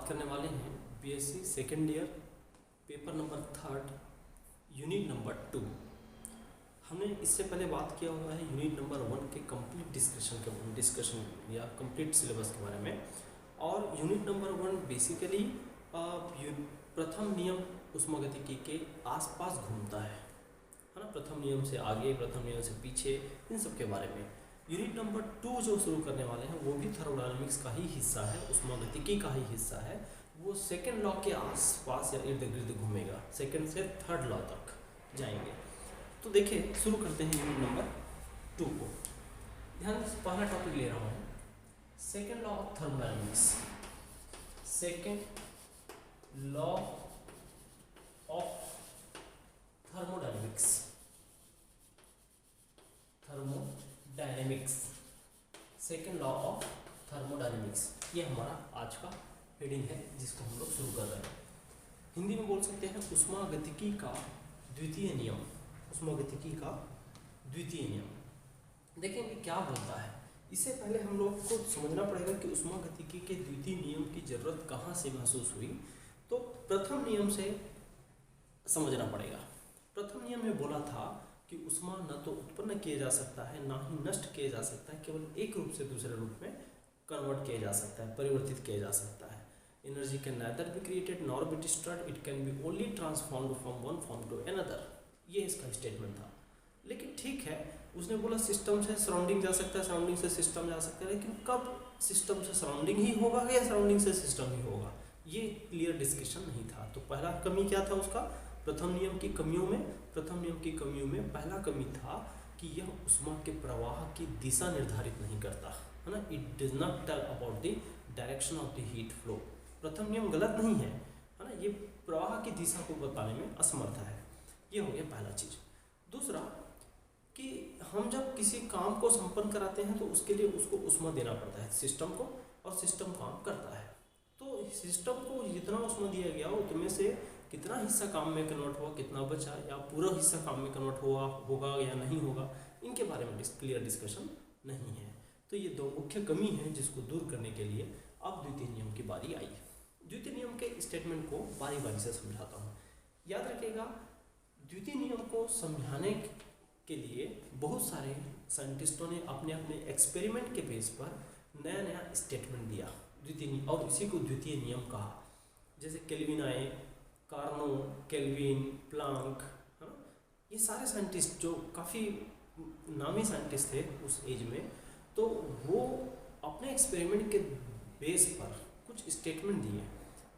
बात करने वाले हैं BSc second year paper number 3 unit number 2। हमने इससे पहले बात किया हुआ है यूनिट नंबर 1 के कंप्लीट डिस्कशन या कंप्लीट सिलेबस के बारे में। और यूनिट नंबर 1 बेसिकली प्रथम नियम ऊष्मागतिकी के आसपास घूमता है ना, प्रथम नियम से आगे, प्रथम नियम से पीछे, इन सब के बारे में। यूनिट नंबर 2 जो शुरू करने वाले हैं वो भी थर्मोडायनामिक्स का ही हिस्सा है, ऊष्मागतिकी का ही हिस्सा है। वो सेकेंड लॉ के आसपास या इर्द गिर्द घूमेगा, सेकेंड से थर्ड लॉ तक जाएंगे। तो देखिए शुरू करते हैं यूनिट नंबर 2 को। ध्यान से पहला टॉपिक ले रहा हूँ, second law of thermodynamics. Second law of thermodynamics, second law of thermodynamics, ये हमारा आज का हेडिंग है जिसको हम लोग शुरू कर रहे हैं। हिंदी में बोल सकते हैं ऊष्मागतिकी का द्वितीय नियम। ऊष्मागतिकी का द्वितीय नियम देखेंगे क्या बोलता है। इससे पहले हम लोग को समझना पड़ेगा कि ऊष्मागतिकी के द्वितीय नियम की जरूरत कहाँ से महसूस हुई। तो प्रथम नियम से समझना पड़ेगा। प्रथम नियम में बोला था कि ऊष्मा न तो उत्पन्न किया जा सकता है ना ही नष्ट किया जा सकता है, केवल एक रूप से दूसरे रूप में कन्वर्ट किया जा सकता है, परिवर्तित किया जा सकता है। Energy can neither be created nor be destroyed, it can be only transformed from one form to another. ये इसका स्टेटमेंट था। लेकिन ठीक है, उसने बोला सिस्टम से सराउंडिंग जा सकता है, सराउंडिंग से सिस्टम जा सकता है, लेकिन कब सिस्टम से सराउंडिंग ही होगा या सराउंडिंग से सिस्टम ही होगा, ये क्लियर डिस्कशन नहीं था। तो पहला कमी क्या था उसका, प्रथम नियम की कमियों में पहला कमी था कि यह ऊष्मा के प्रवाह की दिशा निर्धारित नहीं करता है ना। It does not tell about the direction of the heat flow. प्रथम नियम गलत नहीं है ना, ये प्रवाह की दिशा को बताने में असमर्थ है। ये हो गया पहला चीज। दूसरा कि हम जब किसी काम को संपन्न कराते हैं तो उसके लिए उसको ऊष्मा देना पड़ता है सिस्टम को, और सिस्टम काम करता है। तो सिस्टम को जितना ऊष्मा दिया गया उसमें से कितना हिस्सा काम में कन्वर्ट हुआ, कितना बचा, या पूरा हिस्सा काम में कन्वर्ट होगा या नहीं होगा, इनके बारे में क्लियर डिस्कशन नहीं है। तो ये दो मुख्य कमी है जिसको दूर करने के लिए अब द्वितीय नियम की बारी आई। द्वितीय नियम के स्टेटमेंट को बारी बारी से समझाता हूँ। याद रखिएगा, द्वितीय नियम को समझाने के लिए बहुत सारे साइंटिस्टों ने अपने अपने एक्सपेरिमेंट के बेस पर नया नया स्टेटमेंट दिया द्वितीय नियम, और इसी को द्वितीय नियम कहा। जैसे केल्विन आए, कार्नो, केल्विन, प्लांक, है ना, ये सारे साइंटिस्ट जो काफ़ी नामी साइंटिस्ट थे उस एज में, तो वो अपने एक्सपेरिमेंट के बेस पर कुछ स्टेटमेंट दिए।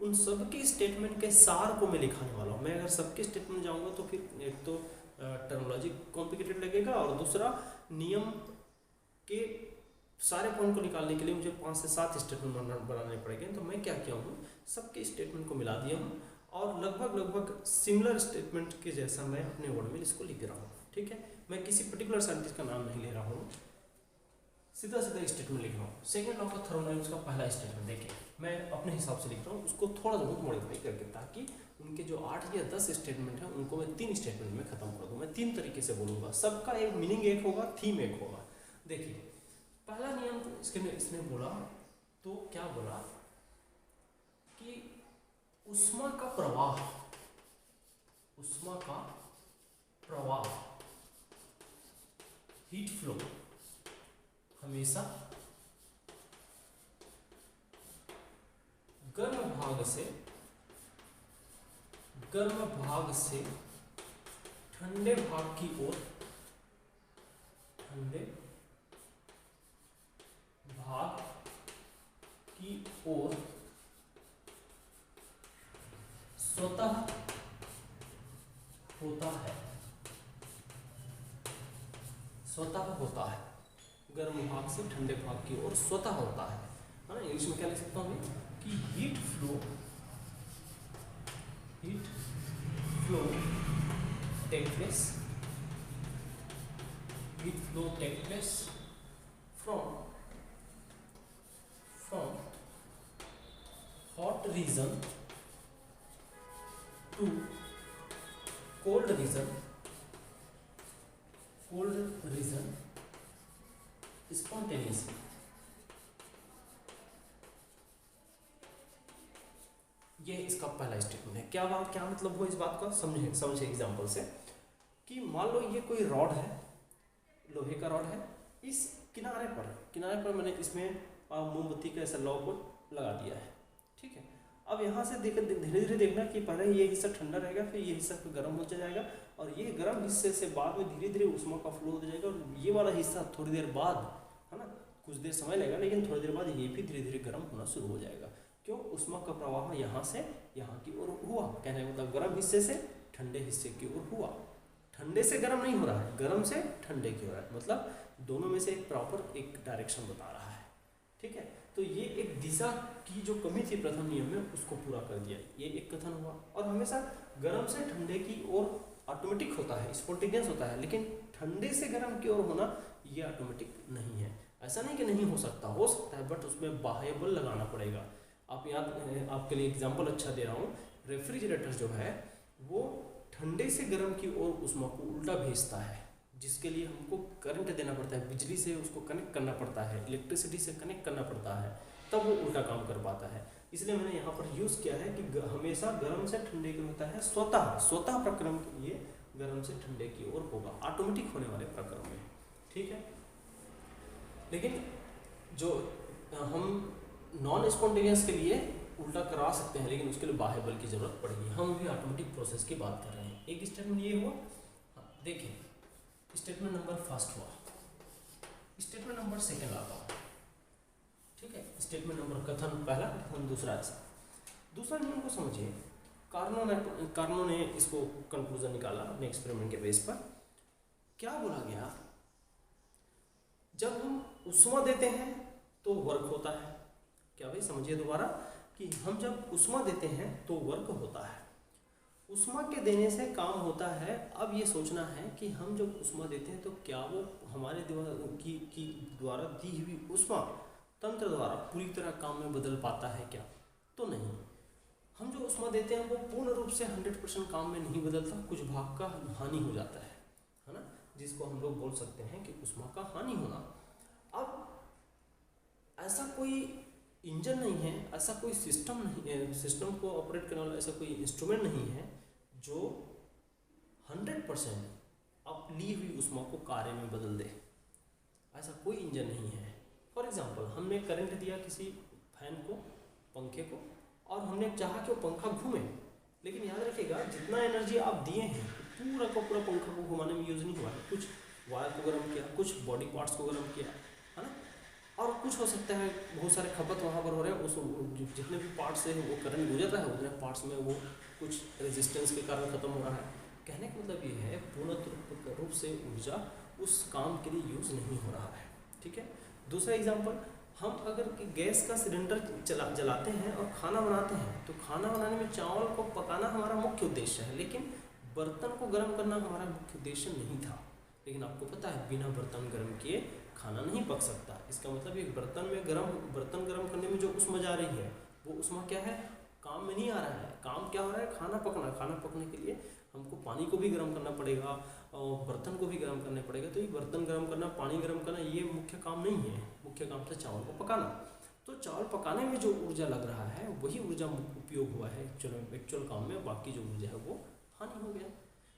उन सब के स्टेटमेंट के सार को मैं लिखाने वाला हूँ। मैं अगर सबके स्टेटमेंट जाऊँगा तो फिर एक तो टर्मोलॉजी कॉम्प्लिकेटेड लगेगा, और दूसरा नियम के सारे पॉइंट को निकालने के लिए मुझे 5 से 7 स्टेटमेंट बनाने पड़ेंगे। तो मैं क्या किया हूँ, सबके स्टेटमेंट को मिला दिया हूँ, और लगभग सिमिलर स्टेटमेंट के जैसा मैं अपने वर्ड में इसको लिख रहा हूँ। ठीक है, मैं किसी पर्टिकुलर साइंटिस्ट का नाम नहीं ले रहा हूँ, सीधा स्टेटमेंट लिख रहा हूँ। सेकेंड लॉ ऑफ थर्मोडायनामिक्स का पहला स्टेटमेंट देखिए, मैं अपने हिसाब से लिख रहा हूँ, उसको थोड़ा बहुत मॉडिफाई करके, ताकि उनके जो 8 या 10 स्टेटमेंट हैं उनको मैं 3 स्टेटमेंट में खत्म कर दूँ। मैं 3 तरीके से बोलूँगा, सबका एक मीनिंग एक होगा, थीम एक होगा। देखिए पहला नियम इसने बोला, तो क्या बोला कि ऊष्मा का प्रवाह हीट फ्लो हमेशा गर्म भाग से ठंडे भाग की ओर स्वतः होता है। गर्म भाग से ठंडे भाग की ओर स्वतः होता है ना। इंग्लिश में क्या लिख सकता हूँ कि heat flow take place from hot region to cold region spontaneously। ये इसका पहला स्टेटमेंट है। क्या मतलब हुआ इस बात का, समझे एग्जाम्पल से कि मान लो ये कोई रॉड है, लोहे का रॉड है, इस किनारे पर मैंने इसमें मोमबत्ती का ऐसा लौ को लगा दिया है, ठीक है। अब यहाँ से धीरे धीरे देखना कि पहले ये हिस्सा ठंडा रहेगा, फिर ये हिस्सा गर्म हो जाएगा, और ये गर्म हिस्से से बाद में धीरे धीरे ऊष्मा का फ्लो हो जाएगा, और ये वाला हिस्सा थोड़ी देर बाद, है ना, कुछ देर समय लगेगा, लेकिन थोड़ी देर बाद ये भी धीरे धीरे गर्म होना शुरू हो जाएगा। क्यों? ऊष्मा का प्रवाह यहाँ से यहाँ की ओर हुआ, कहने का मतलब गर्म हिस्से से ठंडे हिस्से की ओर हुआ। ठंडे से गर्म नहीं हो रहा है, गर्म से ठंडे की ओर है, मतलब दोनों में से एक प्रॉपर एक डायरेक्शन बता रहा है, ठीक है। तो ये एक दिशा की जो कमी थी प्रथम नियम में, उसको पूरा कर दिया, ये एक कथन हुआ। और हमेशा गर्म से ठंडे की ओर ऑटोमेटिक होता है, स्पॉन्टेनियस होता है, लेकिन ठंडे से गर्म की ओर होना ये ऑटोमेटिक नहीं है। ऐसा नहीं कि नहीं हो सकता है, बट उसमें बाह्य बल लगाना पड़ेगा। आप याद, आपके लिए एग्जाम्पल अच्छा दे रहा हूँ, रेफ्रिजरेटर जो है वो ठंडे से गर्म की ओर ऊष्मा को उल्टा भेजता है, जिसके लिए हमको करंट देना पड़ता है, बिजली से उसको कनेक्ट करना पड़ता है, इलेक्ट्रिसिटी से कनेक्ट करना पड़ता है, तब वो उल्टा काम कर पाता है। इसलिए मैंने यहाँ पर यूज़ किया है कि हमेशा गर्म से ठंडे की ओर होता है, स्वतः प्रक्रम के लिए गर्म से ठंडे की ओर होगा, ऑटोमेटिक होने वाले प्रक्रम में, ठीक है। लेकिन जो हम नॉन स्पॉन्टेनियस के लिए उल्टा करा सकते हैं, लेकिन उसके लिए बाह्य बल की जरूरत पड़ेगी। हम भी ऑटोमेटिक प्रोसेस की बात कर रहे हैं। एक स्टेटमेंट ये हुआ, हाँ देखिए, स्टेटमेंट नंबर फर्स्ट हुआ, स्टेटमेंट नंबर सेकंड आता है, ठीक है। स्टेटमेंट नंबर कथन पहला, कथन दूसरा। ऐसा दूसरा नियम को समझिए, कार्नो ने इसको कंक्लूजन निकाला अपने एक्सपेरिमेंट के बेस पर। क्या बोला गया, जब हम ऊष्मा देते हैं तो वर्क होता है। क्या भाई, समझिए दोबारा कि हम जब ऊष्मा देते हैं तो वर्क होता है, ऊष्मा के देने से काम होता है। अब ये सोचना है कि हम जब ऊष्मा देते हैं तो क्या वो हमारे द्वारा दी हुई ऊष्मा तंत्र द्वारा पूरी तरह काम में बदल पाता है क्या? तो नहीं। हम जो ऊष्मा देते हैं वो पूर्ण रूप से 100% काम में नहीं बदलता, कुछ भाग का हानि हो जाता है ना, जिसको हम लोग बोल सकते हैं कि ऊष्मा का हानि होना। अब ऐसा कोई इंजन नहीं है, ऐसा कोई सिस्टम नहीं है, सिस्टम को ऑपरेट करने वाला ऐसा कोई इंस्ट्रूमेंट नहीं है जो 100% अब ली हुई ऊष्मा को कार्य में बदल दे। ऐसा कोई इंजन नहीं है। फॉर एग्जांपल, हमने करंट दिया किसी फैन को, पंखे को, और हमने चाहा कि वो पंखा घूमे, लेकिन याद रखिएगा जितना एनर्जी आप दिए हैं पूरा का पूरा पंखा को घुमाने में यूज़ नहीं हुआ है। कुछ वायर को गर्म किया, कुछ बॉडी पार्ट्स को गर्म किया, है ना, और कुछ हो सकता है बहुत सारे खपत वहाँ पर हो रहे हैं, उस जितने भी पार्ट्स से वो करंट गुजर रहा है उतने पार्ट्स में वो कुछ रेजिस्टेंस के कारण ख़त्म हो रहा है। कहने का मतलब ये है पूर्ण रूप से ऊर्जा उस काम के लिए यूज़ नहीं हो रहा है, ठीक है। दूसरा एग्जांपल, हम अगर गैस का सिलेंडर जलाते हैं और खाना बनाते हैं, तो खाना बनाने में चावल को पकाना हमारा मुख्य उद्देश्य है, लेकिन बर्तन को गर्म करना हमारा मुख्य उद्देश्य नहीं था। लेकिन आपको पता है बिना बर्तन गर्म किए खाना नहीं पक सकता। इसका मतलब एक बर्तन गर्म करने में जो ऊष्मा जा रही है वो ऊष्मा क्या है, काम में नहीं आ रहा है। काम क्या हो रहा है, खाना पकने के लिए हमको पानी को भी गर्म करना पड़ेगा और बर्तन को भी गर्म करना पड़ेगा। तो ये बर्तन गर्म करना, पानी गर्म करना, ये मुख्य काम नहीं है। मुख्य काम था चावल को पकाना। तो चावल पकाने में जो ऊर्जा लग रहा है वही ऊर्जा उपयोग हुआ है एक्चुअल काम में, बाकी जो ऊर्जा है वो हानि हो गया।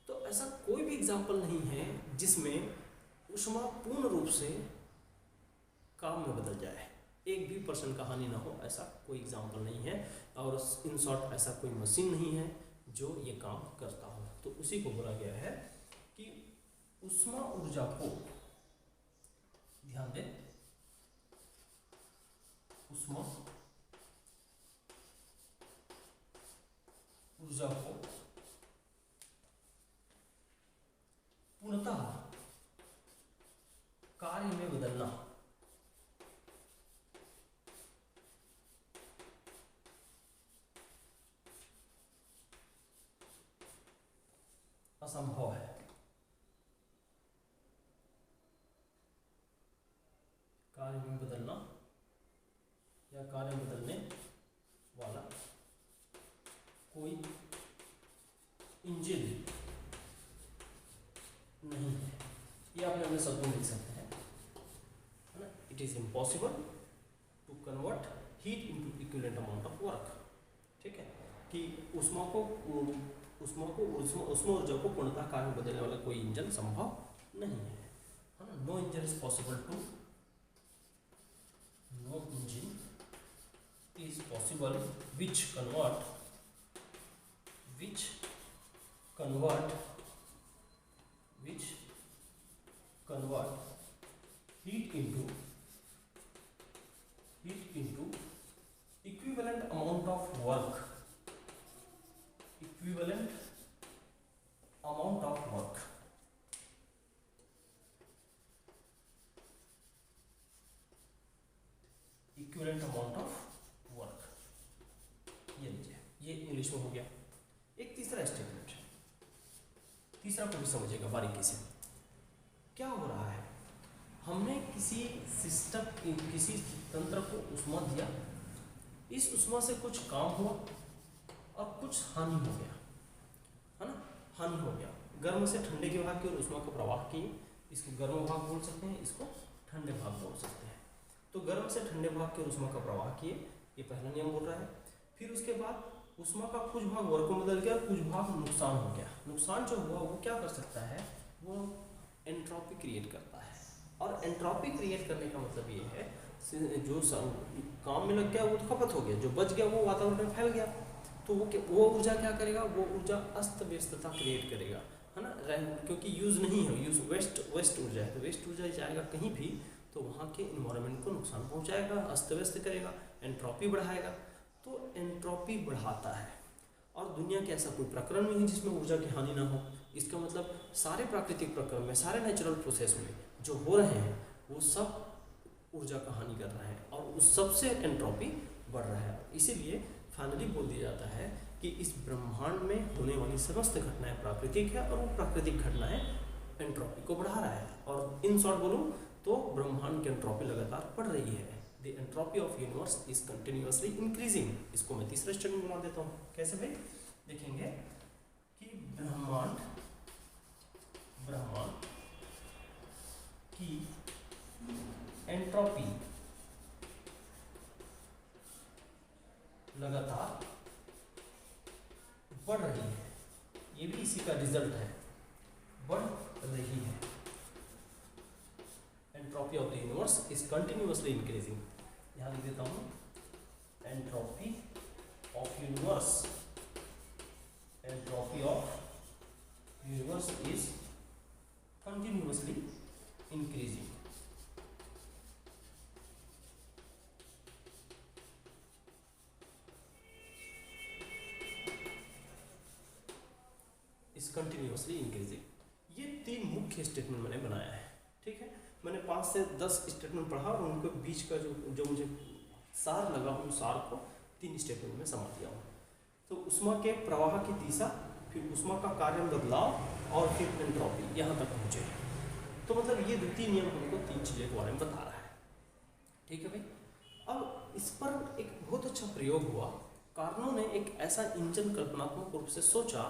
तो ऐसा कोई भी एग्जाम्पल नहीं है जिसमें ऊष्मा पूर्ण रूप से काम में बदल जाए, एक भी % का हानि ना हो, ऐसा कोई एग्जाम्पल नहीं है। और इन शॉर्ट ऐसा कोई मशीन नहीं है जो ये काम करता हो। तो उसी को बोला गया है कि ऊष्मा ऊर्जा को, ध्यान दें, ऊष्मा ऊर्जा को पूर्णतः कार्य में बदलना असंभव है। कार्य में बदलना या कार्य बदलने वाला कोई इंजन नहीं है। ये आपने अपने शब्दों में लिख सकते हैं, है ना। It is impossible to convert heat into equivalent amount of work, ठीक है। कि उष्मा ऊर्जा को पूर्णतः कार्य में बदलने वाला कोई इंजन संभव नहीं है ना। No engine is possible to no engine is possible which convert heat into equivalent amount of work equivalent amount of work ये लीजिए, ये इंग्लिश में हो गया। एक तीसरा स्टेटमेंट, तीसरा को भी समझिएगा बारीकी से। क्या हो रहा है, हमने किसी सिस्टम किसी तंत्र को उष्मा दिया, इस उष्मा से कुछ काम हुआ और कुछ हानि हो गया, है ना, हानि हो गया। गर्म से ठंडे के भाग की ओर उष्मा का प्रवाह किए, इसको गर्म भाग बोल सकते हैं, इसको ठंडे भाग बोल सकते हैं। तो गर्म से ठंडे भाग की ओर उष्मा का प्रवाह किए, ये पहला नियम बोल रहा है। फिर उसके बाद उष्मा का कुछ भाग वर्क में बदल गया, कुछ भाग नुकसान हो गया। नुकसान जो हुआ वो क्या कर सकता है, वो एंट्रोपी क्रिएट करता है। और एंट्रोपी क्रिएट करने का मतलब ये है, जो काम में लग गया वो तो खपत हो गया, जो बच गया वो वातावरण में फैल गया। तो वो ऊर्जा क्या करेगा, वो ऊर्जा अस्त व्यस्तता क्रिएट करेगा, है ना, क्योंकि यूज़ नहीं है, यूज़ वेस्ट ऊर्जा है। तो वेस्ट ऊर्जा जाएगा कहीं भी तो वहाँ के इन्वायरमेंट को नुकसान पहुँचाएगा, अस्त व्यस्त करेगा, एंट्रोपी बढ़ाएगा। तो एंट्रोपी बढ़ाता है। और दुनिया के ऐसा कोई प्रकरण नहीं है जिसमें ऊर्जा की हानि ना हो। इसका मतलब सारे प्राकृतिक प्रक्रम में, सारे नेचुरल प्रोसेस में जो हो रहे हैं वो सब ऊर्जा का हानि कर रहे हैं और उस सबसे एंट्रोपी बढ़ रहा है। इसीलिए फाइनली बोल दिया जाता है कि इस ब्रह्मांड में होने वाली समस्त घटनाएं प्राकृतिक है और वो प्राकृतिक घटनाएं एंट्रोपी को बढ़ा रहा है। और इन शॉर्ट बोलूँ तो ब्रह्मांड की एंट्रोपी लगातार बढ़ रही है। The entropy of universe is continuously increasing. इसको मैं तीसरा स्टेटमेंट बना देता हूँ। कैसे भाई, देखेंगे कि ब्रह्मांड की एंट्रोपी लगातार बढ़ रही है, ये भी इसी का रिजल्ट है, बढ़ रही है। Entropy of the universe is continuously increasing. यहाँ लिख देता हूँ, entropy of universe is continuously increasing. Continuously increasing. ये तीन मुख्य स्टेटमेंट मैंने बनाया है, ठीक है। मैंने 5 से 10 स्टेटमेंट पढ़ा और उनके बीच का जो मुझे सार लगा, उन सार को 3 स्टेटमेंट में समा दिया हूँ। तो उष्मा के प्रवाह की दिशा, फिर उष्मा का कार्य में बदलाव और फिर एंट्रोपी, यहाँ तक पहुँचे। तो मतलब ये द्वितीय नियम हमको 3 चीज़ों के बारे में बता रहा है, ठीक है भाई। अब इस पर एक बहुत अच्छा प्रयोग हुआ। कार्नो ने एक ऐसा इंजन कल्पनात्मक रूप से सोचा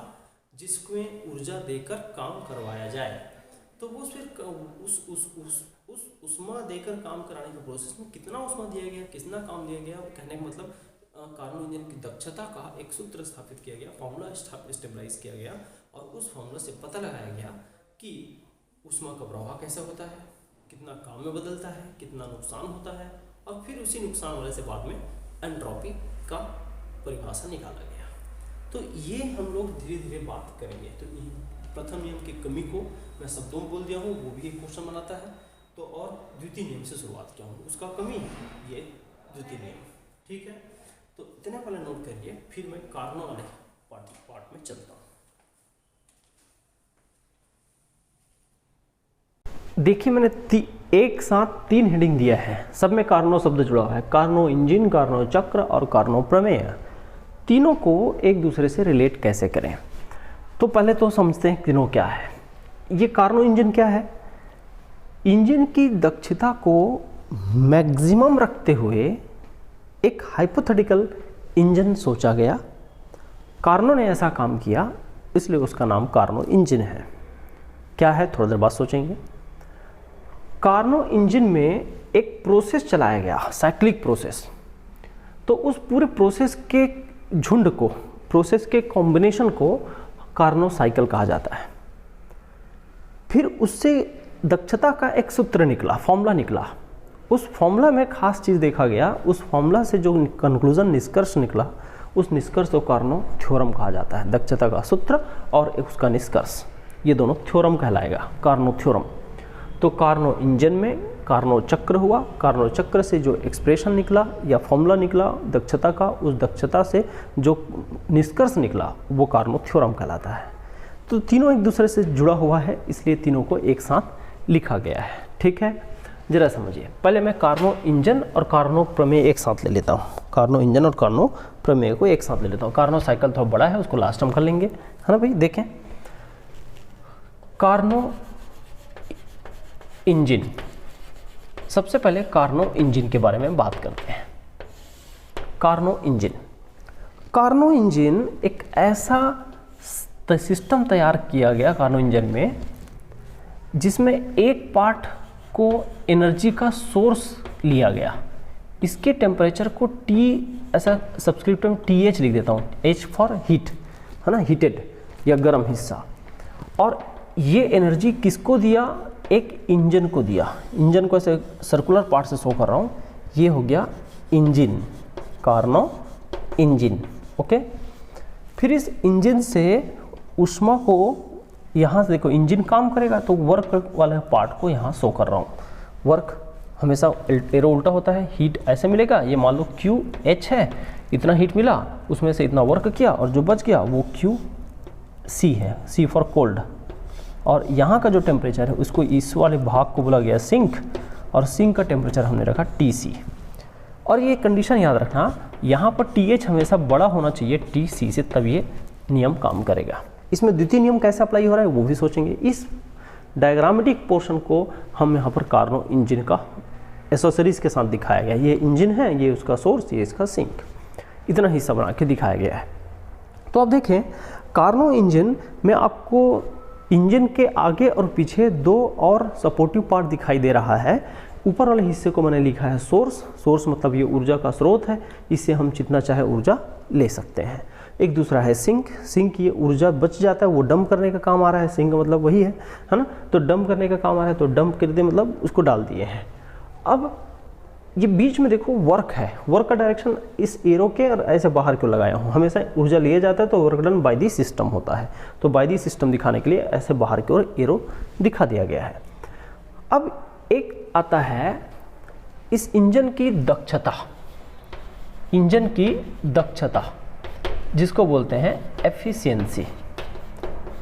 जिसमें ऊर्जा देकर काम करवाया जाए। तो वो फिर उस उष्मा देकर काम कराने के प्रोसेस में कितना उष्मा दिया गया, कितना काम दिया गया, कहने का मतलब कार्नो इंजन की दक्षता का एक सूत्र स्थापित किया गया, फॉर्मूला स्टेबलाइज किया गया और उस फॉर्मूला से पता लगाया गया कि उष्मा का प्रवाह कैसा होता है, कितना काम में बदलता है, कितना नुकसान होता है, और फिर उसी नुकसान वाले से बाद में एंट्रोपी का परिभाषा निकाला गया। तो ये हम लोग धीरे धीरे बात करेंगे। तो प्रथम नियम की कमी को मैं शब्दों में बोल दिया हूँ, वो भी एक क्वेश्चन बनाता है। तो और द्वितीय नियम से शुरुआत किया हूँ, उसका कमी ये द्वितीय नियम, ठीक है। तो इतने पहले नोट करिए, फिर मैं कारणों वाले पार्ट में चलता हूँ। देखिए मैंने एक साथ 3 हेडिंग दिया है, सब में कार्नो शब्द जुड़ा हुआ है। कार्नो इंजन, कार्नो चक्र और कार्नो प्रमेय। तीनों को एक दूसरे से रिलेट कैसे करें, तो पहले तो समझते हैं तीनों क्या है। ये कार्नो इंजन क्या है, इंजन की दक्षता को मैक्सिमम रखते हुए एक हाइपोथेटिकल इंजन सोचा गया। कार्नो ने ऐसा काम किया, इसलिए उसका नाम कार्नो इंजन है। क्या है, थोड़ी देर बाद सोचेंगे। कार्नो इंजन में एक प्रोसेस चलाया गया, साइक्लिक प्रोसेस। तो उस पूरे प्रोसेस के झुंड को प्रोसेस के कॉम्बिनेशन को कार्नो साइकिल कहा जाता है। फिर उससे दक्षता का एक सूत्र निकला, फॉर्मूला निकला। उस फॉर्मूला में खास चीज़ देखा गया, उस फॉर्मूला से जो कंक्लूजन निष्कर्ष निकला, उस निष्कर्ष को कार्नो थ्योरम कहा जाता है। दक्षता का सूत्र और उसका निष्कर्ष, ये दोनों थ्योरम कहलाएगा, कार्नो थ्योरम। तो कार्नो इंजन में कार्नो चक्र हुआ, कार्नो चक्र से जो एक्सप्रेशन निकला या फॉर्मूला निकला दक्षता का, उस दक्षता से जो निष्कर्ष निकला वो कार्नो थ्योरम कहलाता है। तो तीनों एक दूसरे से जुड़ा हुआ है, इसलिए तीनों को एक साथ लिखा गया है। ठीक है, जरा समझिए। पहले मैं कार्नो इंजन और कार्नो प्रमेय एक साथ ले लेता हूँ। कार्नो इंजन और कार्नो प्रमेय को एक साथ ले लेता हूँ। कार्नो साइकिल थोड़ा बड़ा है, उसको लास्ट हम कर लेंगे, है ना भाई। देखें, कार्नो इंजन, सबसे पहले कार्नो इंजन के बारे में बात करते हैं। कार्नो इंजन, कार्नो इंजन एक ऐसा सिस्टम तैयार किया गया कार्नो इंजन में जिसमें एक पार्ट को एनर्जी का सोर्स लिया गया। इसके टेम्परेचर को T, ऐसा सब्सक्रिप्ट में TH लिख देता हूँ, H फॉर हीट, है ना, हीटेड या गर्म हिस्सा। और ये एनर्जी किसको दिया? एक इंजन को दिया। इंजन को ऐसे सर्कुलर पार्ट से शो कर रहा हूँ, ये हो गया इंजन, कार्नो इंजन। ओके, फिर इस इंजन से ऊष्मा को यहाँ से देखो, इंजन काम करेगा तो वर्क वाले पार्ट को यहाँ शो कर रहा हूँ। वर्क हमेशा एरो उल्टा होता है, हीट ऐसे मिलेगा, ये मान लो QH है, इतना हीट मिला, उसमें से इतना वर्क किया और जो बच गया वो QC है, C फॉर कोल्ड। और यहाँ का जो टेम्परेचर है उसको इस वाले भाग को बोला गया सिंक, और सिंक का टेम्परेचर हमने रखा TC। और ये कंडीशन याद रखना, यहाँ पर TH हमेशा बड़ा होना चाहिए TC से, तब ये नियम काम करेगा। इसमें द्वितीय नियम कैसे अप्लाई हो रहा है वो भी सोचेंगे। इस डायग्रामेटिक पोर्शन को हम यहाँ पर कार्नो इंजन का एसेसरीज के साथ दिखाया गया। ये इंजन है, ये उसका सोर्स, ये इसका सिंक, इतना हिस्सा बना के दिखाया गया है। तो अब देखें, कार्नो इंजन में आपको इंजन के आगे और पीछे दो और सपोर्टिव पार्ट दिखाई दे रहा है। ऊपर वाले हिस्से को मैंने लिखा है सोर्स। सोर्स मतलब ये ऊर्जा का स्रोत है, इससे हम जितना चाहे ऊर्जा ले सकते हैं। एक दूसरा है सिंक। सिंक, ये ऊर्जा बच जाता है वो डंप करने का काम आ रहा है। सिंक मतलब वही है ना, तो डंप करने का काम आ रहा है, तो डंप कर दे मतलब उसको डाल दिए हैं। अब ये बीच में देखो वर्क है, वर्क का डायरेक्शन इस एरो के और ऐसे बाहर क्यों लगाया हूँ, हमेशा ऊर्जा लिया जाता है तो work done by the system होता है, तो बाय दी सिस्टम दिखाने के लिए ऐसे बाहर की ओर एरो दिखा दिया गया है। अब एक आता है इस इंजन की दक्षता, इंजन की दक्षता जिसको बोलते हैं एफिशिएंसी।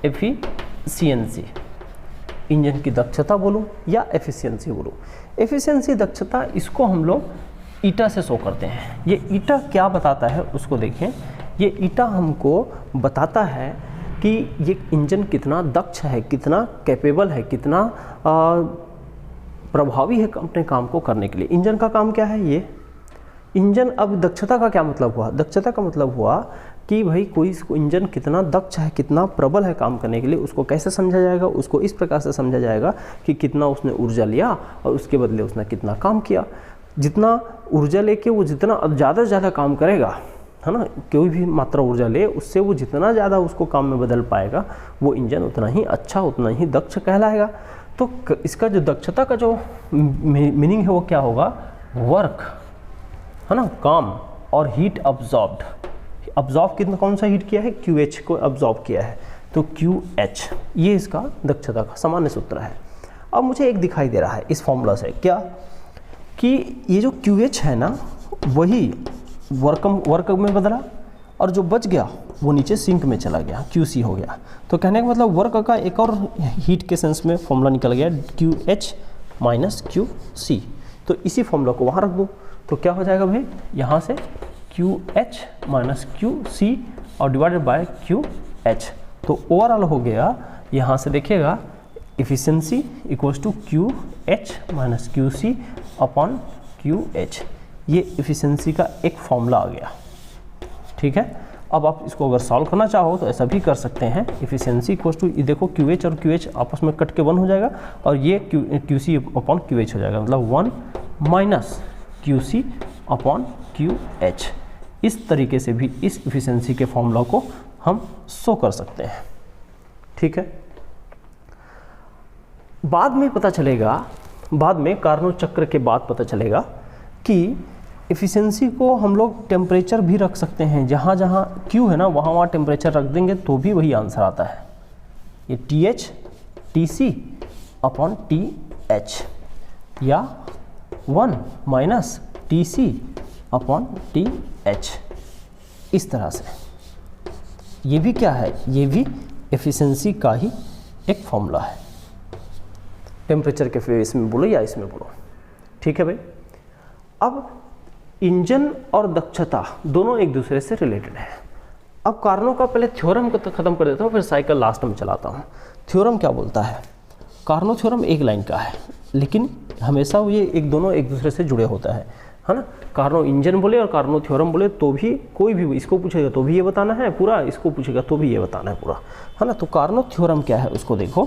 एफिशिएंसी, इंजन की दक्षता बोलूं या एफिशिएंसी बोलूं। एफिशिएंसी, दक्षता, इसको हम लोग ईटा से शो करते हैं। ये ईटा क्या बताता है उसको देखें। ये ईटा हमको बताता है कि ये इंजन कितना दक्ष है, कितना कैपेबल है, कितना प्रभावी है अपने काम को करने के लिए। इंजन का काम क्या है? ये इंजन। अब दक्षता का क्या मतलब हुआ? दक्षता का मतलब हुआ कि भाई कोई इंजन कितना दक्ष है, कितना प्रबल है काम करने के लिए, उसको कैसे समझा जाएगा? उसको इस प्रकार से समझा जाएगा कि कितना उसने ऊर्जा लिया और उसके बदले उसने कितना काम किया। जितना ऊर्जा लेके वो जितना ज़्यादा से ज़्यादा काम करेगा, है ना, कोई भी मात्रा ऊर्जा ले, उससे वो जितना ज़्यादा उसको काम में बदल पाएगा, वो इंजन उतना ही अच्छा, उतना ही दक्ष कहलाएगा। तो इसका जो दक्षता का जो मीनिंग है वो क्या होगा? वर्क, है ना, काम, और हीट अब्जॉर्ब्ड। अब्जॉर्ब कितना, कौन सा हीट किया है? QH को अब्जॉर्ब किया है, तो QH, ये इसका दक्षता का सामान्य सूत्र है। अब मुझे एक दिखाई दे रहा है इस फॉर्मूला से, क्या कि ये जो QH है ना, वही वर्क में बदला और जो बच गया वो नीचे सिंक में चला गया, QC हो गया। तो कहने का मतलब वर्क का एक और हीट के सेंस में फॉर्मूला निकल गया, QH माइनस QC। तो इसी फॉर्मूला को वहाँ रख दूँ तो क्या हो जाएगा भाई? यहाँ से QH माइनस QC और डिवाइडेड बाय QH, तो ओवरऑल हो गया। यहाँ से देखिएगा efficiency equals to QH minus QC upon QH। ये इफिशिएंसी का एक फॉर्मूला आ गया, ठीक है। अब आप इसको अगर सॉल्व करना चाहो तो ऐसा भी कर सकते हैं। इफिशिएंसी इक्वल्स टू, देखो QH और QH आपस में कट के 1 हो जाएगा और ये QC अपॉन QH हो जाएगा, मतलब 1 माइनस QC अपॉन QH। इस तरीके से भी इस इफिशिएंसी के फॉर्मूला को हम शो कर सकते हैं। ठीक है, बाद में पता चलेगा, बाद में कार्नोट चक्र के बाद पता चलेगा कि इफिशिएंसी को हम लोग टेम्परेचर भी रख सकते हैं। जहाँ जहाँ Q है ना, वहाँ वहाँ टेम्परेचर रख देंगे तो भी वही आंसर आता है। ये TH TC अपॉन TH या 1 माइनस TC अपॉन TH, इस तरह से। ये भी क्या है, ये भी एफिशिएंसी का ही एक फॉर्मूला है, टेम्परेचर के फेस में बोलो या इसमें बोलो। ठीक है भाई, अब इंजन और दक्षता दोनों एक दूसरे से रिलेटेड है। अब कारणों का पहले थ्योरम को तो खत्म कर देता हूँ, फिर साइकिल लास्ट में चलाता हूँ। थ्योरम क्या बोलता है? कार्नो थ्योरम एक लाइन का है, लेकिन हमेशा ये एक दोनों एक दूसरे से जुड़े होता है ना। कार्नो इंजन बोले और कार्नो थ्योरम बोले तो भी कोई भी इसको पूछेगा तो भी ये बताना है पूरा, इसको पूछेगा तो भी ये बताना है पूरा, है ना। तो कार्नो थ्योरम क्या है उसको देखो।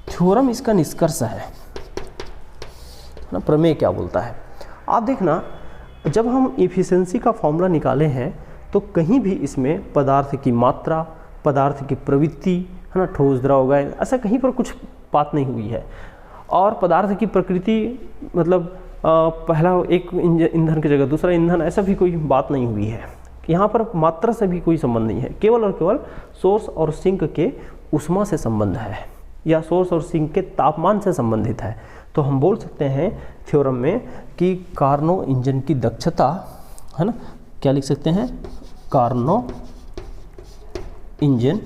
थ्योरम इसका निष्कर्ष है ना, प्रमेय क्या बोलता है। आप देखना, जब हम इफिशिएंसी का फॉर्मूला निकाले हैं तो कहीं भी इसमें पदार्थ की मात्रा, पदार्थ की प्रवृत्ति, है ना, ठोस द्रव गैस, ऐसा कहीं पर कुछ बात नहीं हुई है। और पदार्थ की प्रकृति मतलब पहला एक ईंधन की जगह दूसरा ईंधन, ऐसा भी कोई बात नहीं हुई है। यहाँ पर मात्रा से भी कोई संबंध नहीं है, केवल और केवल सोर्स और सिंक के उष्मा से संबंध है या सोर्स और सिंक के तापमान से संबंधित है। तो हम बोल सकते हैं थ्योरम में कि कार्नो इंजन की दक्षता, है ना, क्या लिख सकते हैं, कार्नो इंजन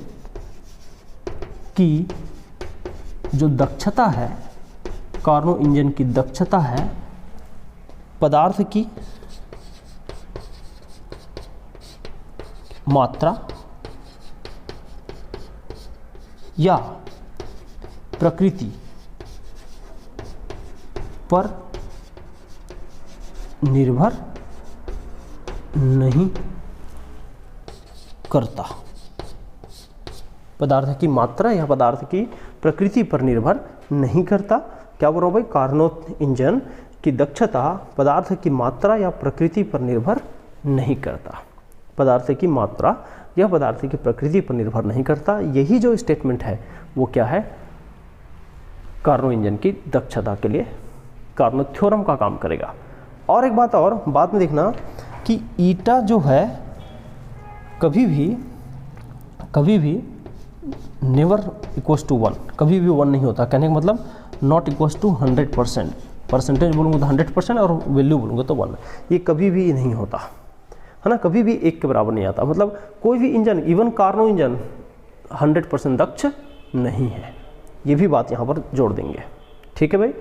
की जो दक्षता है, कार्नो इंजन की दक्षता है पदार्थ की मात्रा या प्रकृति पर निर्भर नहीं करता। पदार्थ की मात्रा या पदार्थ की प्रकृति पर निर्भर नहीं करता। क्या बोल रहा हूँ भाई, कार्नोट इंजन की दक्षता पदार्थ की मात्रा या प्रकृति पर निर्भर नहीं करता। पदार्थ की मात्रा या पदार्थ की प्रकृति पर निर्भर नहीं करता। यही जो स्टेटमेंट है वो क्या है, कार्नो इंजन की दक्षता के लिए कार्नो थ्योरम का काम करेगा। और एक बात और बाद में देखना कि ईटा जो है कभी भी नेवर इक्वल्स टू 1, कभी भी 1 नहीं होता। कहने का मतलब नॉट इक्वल्स टू 100%। परसेंटेज बोलूँगा तो 100% और वैल्यू बोलूँगा तो 1, ये कभी भी नहीं होता, है ना। कभी भी 1 के बराबर नहीं आता। मतलब कोई भी इंजन, इवन कार्नो इंजन 100% दक्ष नहीं है। ये भी बात यहाँ पर जोड़ देंगे। ठीक है भाई,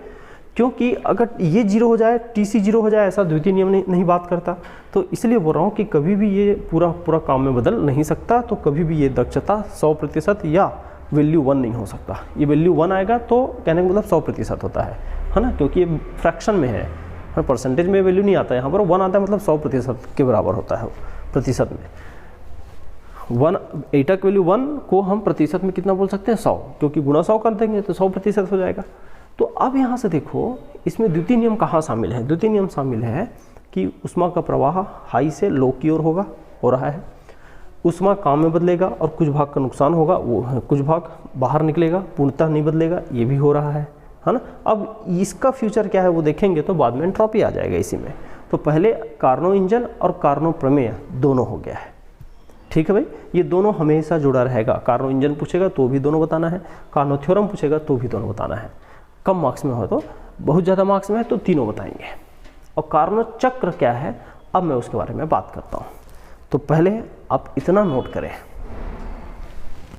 क्योंकि अगर ये 0 हो जाए, TC 0 हो जाए, ऐसा द्वितीय नियम नहीं बात करता। तो इसलिए बोल रहा हूँ कि कभी भी ये पूरा काम में बदल नहीं सकता। तो कभी भी ये दक्षता 100% या वैल्यू 1 नहीं हो सकता। ये वैल्यू 1 आएगा तो कहने का मतलब 100% होता है ना, क्योंकि ये फ्रैक्शन में है, परसेंटेज में वैल्यू नहीं आता है। यहाँ पर 1 आता है मतलब 100% के बराबर होता है प्रतिशत में। 1 ईटा की वैल्यू 1 को हम प्रतिशत में कितना बोल सकते हैं, 100, क्योंकि गुणा 100 कर देंगे तो 100% हो जाएगा। तो अब यहाँ से देखो इसमें द्वितीय नियम कहाँ शामिल है। द्वितीय नियम शामिल है कि ऊष्मा का प्रवाह हाई से लो की ओर हो रहा है। ऊष्मा काम में बदलेगा और कुछ भाग का नुकसान होगा, वो कुछ भाग बाहर निकलेगा, पूर्णतः नहीं बदलेगा, ये भी हो रहा है ना। अब इसका फ्यूचर क्या है वो देखेंगे तो बाद में एंट्रोपी आ जाएगा इसी में। तो पहले कार्नो इंजन और कार्नो प्रमेय दोनों हो गया है। ठीक है भाई, ये दोनों हमेशा जुड़ा रहेगा। कार्नो इंजन पूछेगा तो भी दोनों बताना है, कार्नो थ्योरम पूछेगा तो भी दोनों बताना है। कम मार्क्स में हो तो, बहुत ज़्यादा मार्क्स में है तो तीनों बताएंगे। और कार्नो चक्र क्या है अब मैं उसके बारे में बात करता हूँ। तो पहले आप इतना नोट करें,